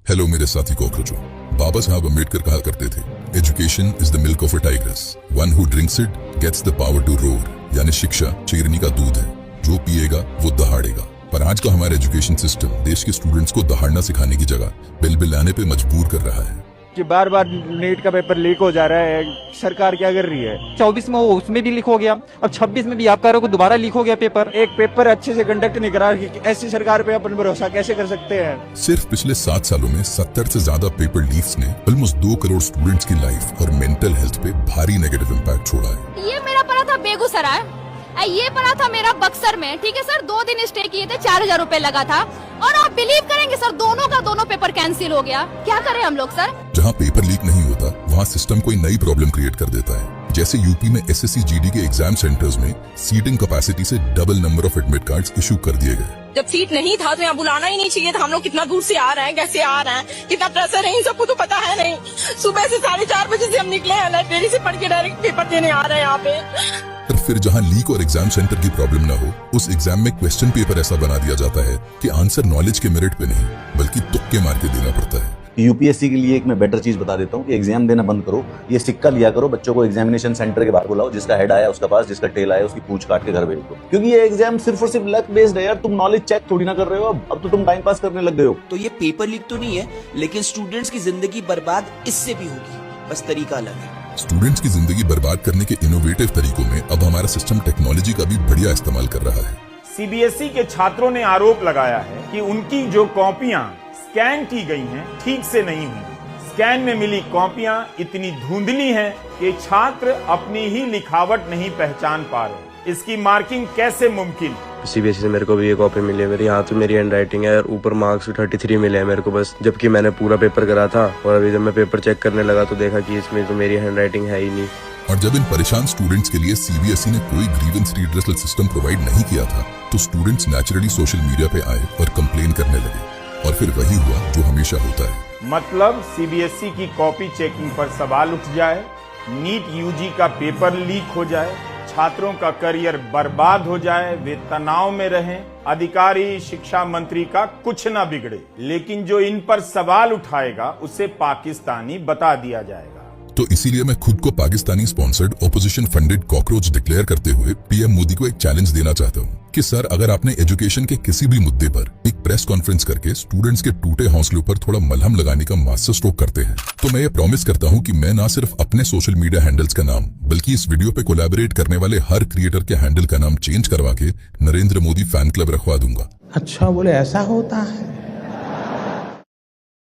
Hello मेरे साथी कॉकरोचों। बाबा साहब अम्बेडकर कहा करते थे, education is the milk of a tigress, one who drinks it gets the power to roar. यानी शिक्षा शेरनी का दूध है, जो पिएगा वो दहाड़ेगा। पर आज का हमारा एजुकेशन सिस्टम देश के स्टूडेंट्स को दहाड़ना सिखाने की जगह बिल-बिलाने पे मजबूर कर रहा है कि बार बार नीट का पेपर लीक हो जा रहा है। सरकार क्या कर रही है? 24 में वो उसमें भी लीक हो गया, अब 26 में भी आप कह रहे हो दोबारा लीक हो गया पेपर। एक पेपर अच्छे से कंडक्ट नहीं करा, ऐसी सरकार पे अपन भरोसा कैसे कर सकते हैं? सिर्फ पिछले 7 सालों में 70 से ज्यादा पेपर लीक्स ने ऑलमोस्ट 2 करोड़ स्टूडेंट्स की लाइफ और मेंटल हेल्थ पे भारी नेगेटिव इम्पैक्ट छोड़ा है। ये मेरा पड़ा था बेगूसराय, ये पड़ा था मेरा बक्सर में। ठीक है सर, 2 दिन स्टे किए थे, 4000 रुपए लगा था। और आप बिलीव करेंगे सर, दोनों का दोनों पेपर कैंसिल हो गया। क्या करें हम लोग सर? जहाँ पेपर लीक नहीं होता वहाँ सिस्टम कोई नई प्रॉब्लम क्रिएट कर देता है। जैसे यूपी में एसएससी जीडी के एग्जाम सेंटर्स में सीटिंग कैपेसिटी से double number of admit cards issue कर दिए गए। जब सीट नहीं था तो यहाँ बुलाना ही नहीं चाहिए था। हम लोग कितना दूर से आ रहे हैं, कैसे आ रहे हैं, कितना प्रेशर है, इन सबको तो पता है नहीं। सुबह से 4:30 बजे से हम निकले हैं, लाइब्रेरी से पढ़ के डायरेक्ट पेपर देने आ रहे हैं यहाँ पे। पर फिर जहाँ लीक और एग्जाम सेंटर की प्रॉब्लम न हो, उस एग्जाम में क्वेश्चन पेपर ऐसा बना दिया जाता है कि आंसर नॉलेज के मेरिट पे नहीं बल्कि तुक्के मार के देना पड़ता है। यूपीएससी के लिए एक मैं बेटर चीज बता देता हूँ कि एग्जाम देना बंद करो, ये सिक्का लिया करो, बच्चों को एग्जामिनेशन सेंटर के बाहर बुलाओ, जिसका हेड आया उसका पास, जिसका टेल आया उसकी पूंछ काट के घर भेज दो। क्योंकि ये एग्जाम सिर्फ और सिर्फ लक बेस्ड है यार, तुम नॉलेज चेक थोड़ी ना कर रहे हो। अब तो तुम टाइम पास करने लग गए हो। तो ये पेपर लीक तो नहीं है, लेकिन स्टूडेंट्स की जिंदगी बर्बाद इससे भी होगी, बस तरीका अलग है। स्टूडेंट्स की जिंदगी बर्बाद करने के इनोवेटिव तरीकों में अब हमारा सिस्टम टेक्नोलॉजी का भी बढ़िया इस्तेमाल कर रहा है। सीबीएसई के छात्रों ने आरोप लगाया है कि उनकी जो कॉपियां स्कैन की गई हैं ठीक से नहीं हुई। स्कैन में मिली कॉपियां इतनी धुंधली हैं कि छात्र अपनी ही लिखावट नहीं पहचान पा रहे। इसकी मार्किंग कैसे मुमकिन? सीबीएसई से मेरे को भी एक कॉपी मिली है, मेरे यहाँ तो मेरी हैंड राइटिंग है और ऊपर मार्क्स 33 मिले हैं मेरे को बस, जबकि मैंने पूरा पेपर करा था। और अभी जब मैं पेपर चेक करने लगा तो देखा कि इसमें तो मेरी हैंड राइटिंग है ही नहीं। और जब इन परेशान स्टूडेंट्स के लिए सीबीएसई ने कोई ग्रीवेंस रिड्रेसल सिस्टम प्रोवाइड नहीं किया था तो स्टूडेंट्स नेचुरली सोशल मीडिया पे आए और कंप्लेन करने लगे। और फिर वही हुआ जो हमेशा होता है। मतलब सीबीएसई की कॉपी चेकिंग पर सवाल उठ जाए, नीट यूजी का पेपर लीक हो जाए, छात्रों का करियर बर्बाद हो जाए, वे तनाव में रहें, अधिकारी शिक्षा मंत्री का कुछ ना बिगड़े, लेकिन जो इन पर सवाल उठाएगा उसे पाकिस्तानी बता दिया जाएगा। तो इसीलिए मैं खुद को Pakistani sponsored opposition funded cockroach declare करते हुए पीएम मोदी को एक चैलेंज देना चाहता हूँ कि सर, अगर आपने एजुकेशन के किसी भी मुद्दे पर एक प्रेस कॉन्फ्रेंस करके स्टूडेंट्स के टूटे हौसलों पर थोड़ा मलहम लगाने का मास्टर स्ट्रोक करते हैं, तो मैं ये प्रॉमिस करता हूँ कि मैं ना सिर्फ अपने सोशल मीडिया हैंडल्स का नाम बल्कि इस वीडियो पे कोलैबोरेट करने वाले हर क्रिएटर के हैंडल का नाम चेंज करवा के नरेंद्र मोदी फैन क्लब रखवा दूंगा। अच्छा, बोले ऐसा होता है।